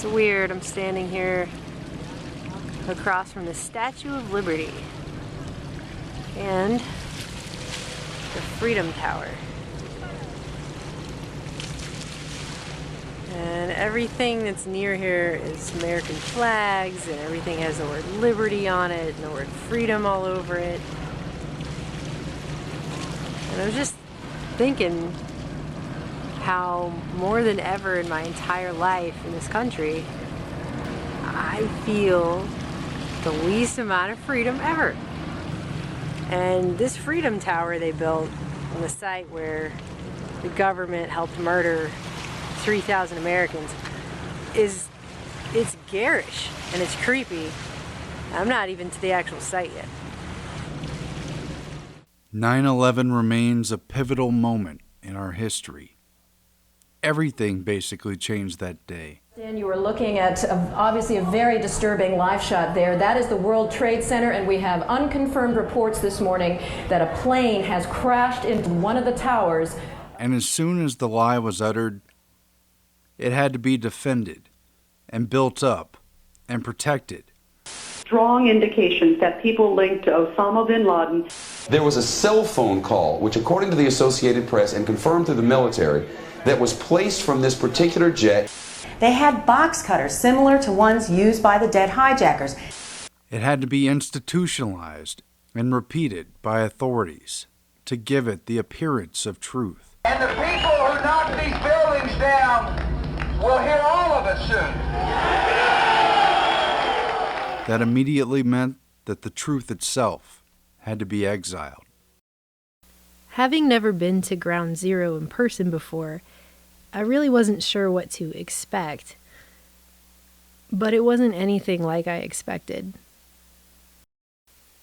It's weird, I'm standing here across from the Statue of Liberty and the Freedom Tower. And everything that's near here is American flags, and everything has the word liberty on it and the word freedom all over it. And I was just thinking how more than ever in my entire life in this country, I feel the least amount of freedom ever. And this Freedom Tower they built on the site where the government helped murder 3,000 Americans it's garish and it's creepy. I'm not even to the actual site yet. 9/11 remains a pivotal moment in our history. Everything basically changed that day. Dan, you were looking at obviously a very disturbing live shot there. That is the World Trade Center, and we have unconfirmed reports this morning that a plane has crashed into one of the towers. And as soon as the lie was uttered, it had to be defended and built up and protected. Strong indications that people linked to Osama bin Laden. There was a cell phone call, which according to the Associated Press and confirmed through the military, that was placed from this particular jet. They had box cutters similar to ones used by the dead hijackers. It had to be institutionalized and repeated by authorities to give it the appearance of truth. And the people who knock these buildings down will hear all of it soon. That immediately meant that the truth itself had to be exiled. Having never been to Ground Zero in person before, I really wasn't sure what to expect. But it wasn't anything like I expected.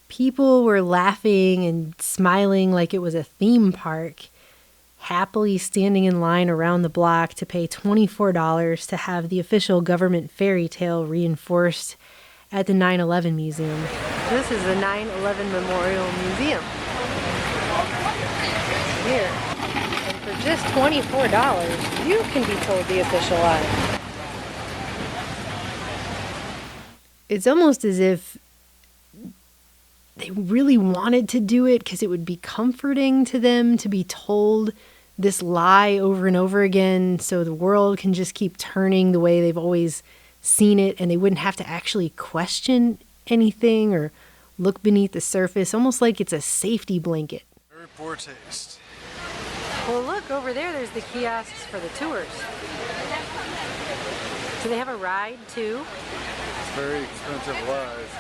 People were laughing and smiling like it was a theme park, happily standing in line around the block to pay $24 to have the official government fairy tale reinforced at the 9/11 Museum. This is the 9/11 Memorial Museum. Here. And for just $24, you can be told the official lie. It's almost as if they really wanted to do it because it would be comforting to them to be told this lie over and over again, so the world can just keep turning the way they've always seen it, and they wouldn't have to actually question anything or look beneath the surface, almost like it's a safety blanket. Very poor taste. Well, look, over there, there's the kiosks for the tours. Do they have a ride, too? It's very expensive lies.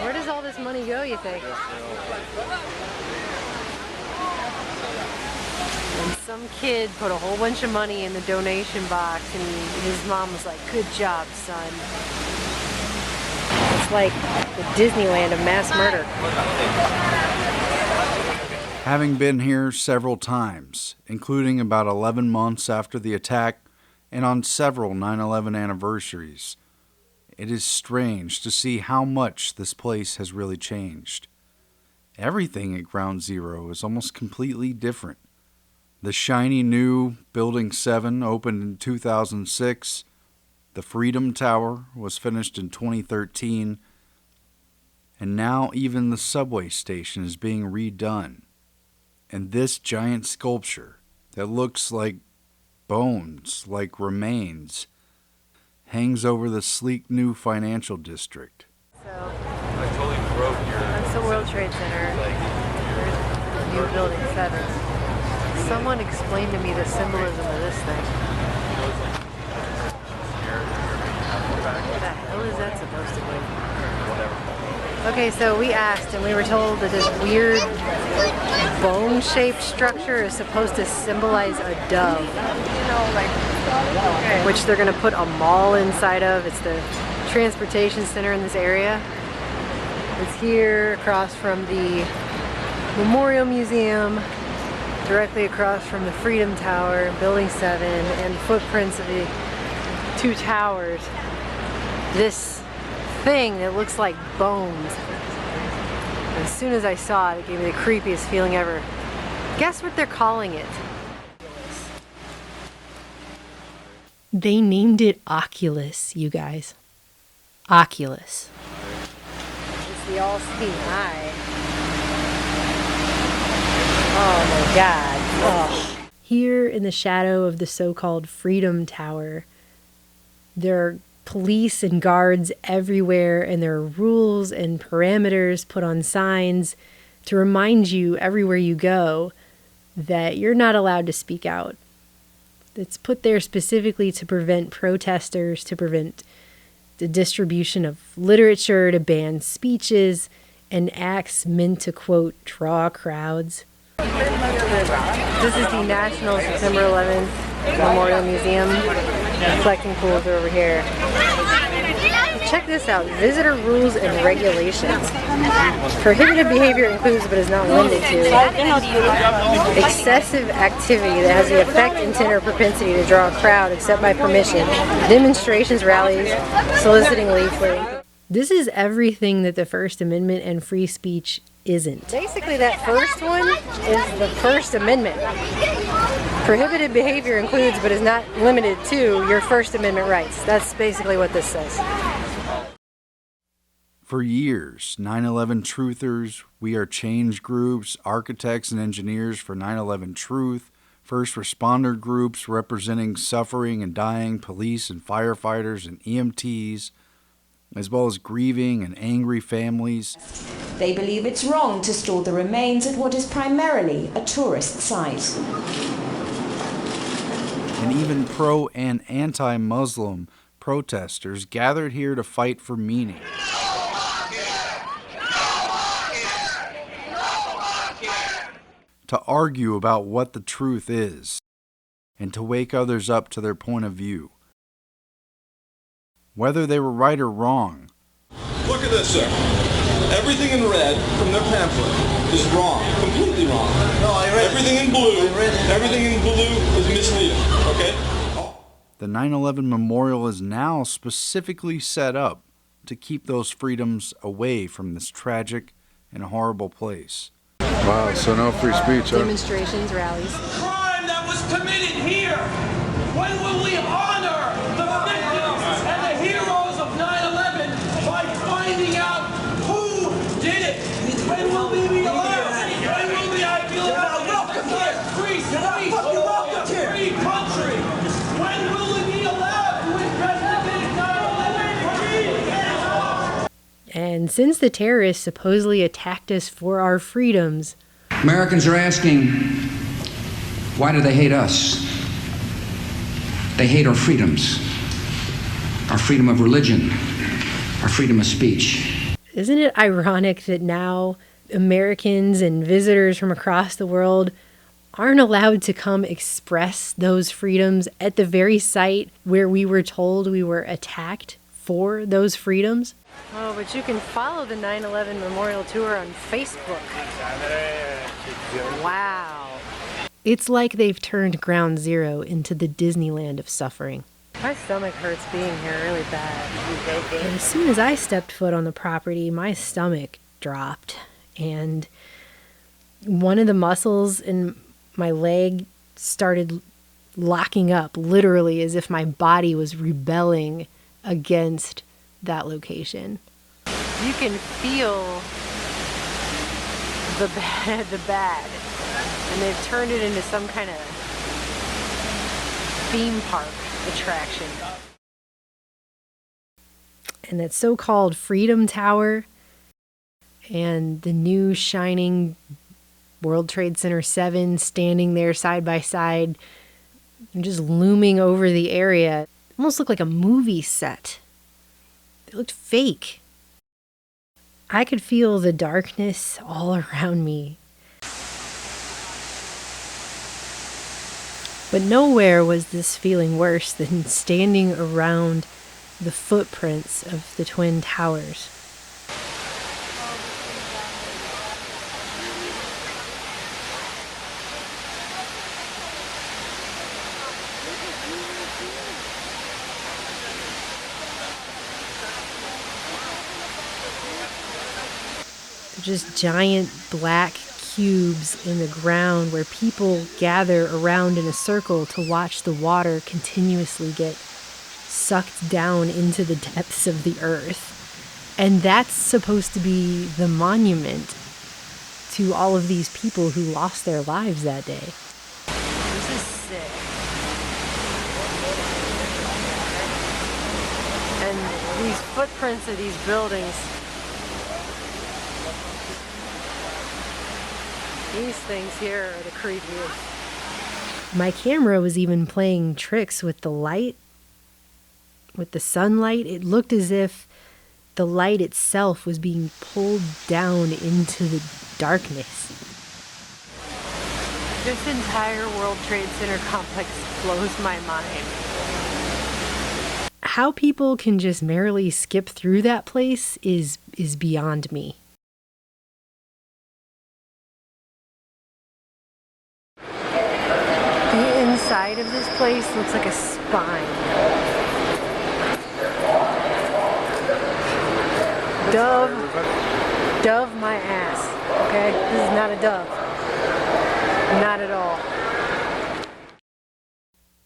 Where does all this money go, you think? And some kid put a whole bunch of money in the donation box, and his mom was like, "Good job, son." It's like the Disneyland of mass murder. Having been here several times, including about 11 months after the attack and on several 9/11 anniversaries, it is strange to see how much this place has really changed. Everything at Ground Zero is almost completely different. The shiny new Building 7 opened in 2006. The Freedom Tower was finished in 2013. And now even the subway station is being redone. And this giant sculpture that looks like bones, like remains, hangs over the sleek new financial district. So, that's the World Trade Center. There's the new Building 7. Someone explained to me the symbolism of this thing. What the hell is that supposed to be? Okay, so we asked and we were told that this weird bone-shaped structure is supposed to symbolize a dove, which they're going to put a mall inside of. It's the transportation center in this area. It's here across from the Memorial Museum, directly across from the Freedom Tower, Building 7, and footprints of the two towers. This thing that looks like bones. As soon as I saw it, it gave me the creepiest feeling ever. Guess what they're calling it? They named it Oculus, you guys. Oculus. It's the all-seeing eye. Oh my God. Oh. Here in the shadow of the so-called Freedom Tower, there are police and guards everywhere, and there are rules and parameters put on signs to remind you everywhere you go that you're not allowed to speak out. It's put there specifically to prevent protesters, to prevent the distribution of literature, to ban speeches and acts meant to, quote, draw crowds. This is the National September 11th Memorial Museum. Collecting pools are over here. Check this out. Visitor rules and regulations. Prohibited behavior includes but is not limited to excessive activity that has the effect, intent, or propensity to draw a crowd except by permission. Demonstrations, rallies, soliciting leafleting. This is everything that the First Amendment and free speech isn't. Basically, that first one is the First Amendment. Prohibited behavior includes but is not limited to your First Amendment rights. That's basically what this says. For years, 9/11 truthers, We Are Change groups, architects and engineers for 9/11 Truth, first responder groups representing suffering and dying police and firefighters and EMTs, as well as grieving and angry families. They believe it's wrong to store the remains at what is primarily a tourist site. And even pro and anti-Muslim protesters gathered here to fight for meaning. To argue about what the truth is, and to wake others up to their point of view. Whether they were right or wrong. Look at this, sir. Everything in red from their pamphlet is wrong, completely wrong. No, I read everything in blue. Everything in blue is misleading, okay? The 9/11 Memorial is now specifically set up to keep those freedoms away from this tragic and horrible place. Wow, so no free speech, huh? Demonstrations, rallies. Crime that was committed here. When will we honor the victims and the heroes of 9/11 by finding out who did it? When will we be allowed? When will the ideal free country? When will we be allowed to investigate 9/11? And since the terrorists supposedly attacked us for our freedoms, Americans are asking, why do they hate us? They hate our freedoms, our freedom of religion, our freedom of speech. Isn't it ironic that now Americans and visitors from across the world aren't allowed to come express those freedoms at the very site where we were told we were attacked for those freedoms? Oh, but you can follow the 9/11 Memorial Tour on Facebook. Wow. It's like they've turned Ground Zero into the Disneyland of suffering. My stomach hurts being here really bad. And as soon as I stepped foot on the property, my stomach dropped. And one of the muscles in my leg started locking up, literally as if my body was rebelling against that location. You can feel the bad. And they've turned it into some kind of theme park attraction. And that so-called Freedom Tower and the new shining World Trade Center 7 standing there side by side and just looming over the area almost looked like a movie set. They looked fake. I could feel the darkness all around me. But nowhere was this feeling worse than standing around the footprints of the Twin Towers. They're just giant black cubes in the ground where people gather around in a circle to watch the water continuously get sucked down into the depths of the earth. And that's supposed to be the monument to all of these people who lost their lives that day. This is sick. And these footprints of these buildings, these things here are the creepiest. My camera was even playing tricks with the light, with the sunlight. It looked as if the light itself was being pulled down into the darkness. This entire World Trade Center complex blows my mind. How people can just merrily skip through that place is beyond me. The inside of this place looks like a spine. Dove my ass, okay? This is not a dove. Not at all.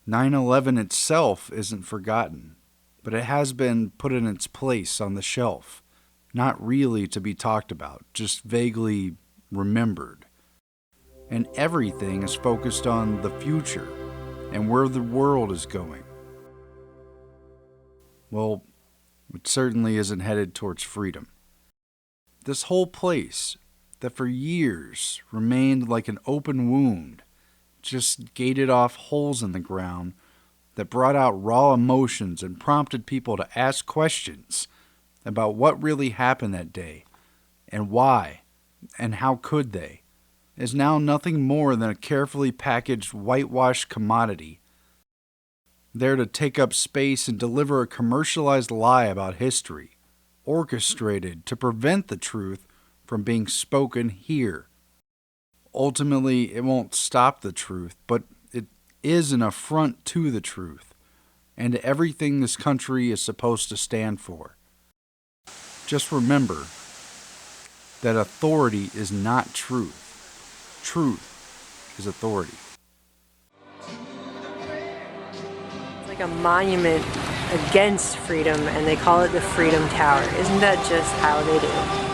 9/11 itself isn't forgotten, but it has been put in its place on the shelf, not really to be talked about, just vaguely remembered. And everything is focused on the future and where the world is going. Well, it certainly isn't headed towards freedom. This whole place, that for years remained like an open wound, just gated off holes in the ground that brought out raw emotions and prompted people to ask questions about what really happened that day, and why, and how could they, is now nothing more than a carefully packaged whitewashed commodity, there to take up space and deliver a commercialized lie about history, orchestrated to prevent the truth from being spoken here. Ultimately, it won't stop the truth, but it is an affront to the truth and to everything this country is supposed to stand for. Just remember that authority is not truth. Truth is authority. It's like a monument against freedom, and they call it the Freedom Tower. Isn't that just how they do?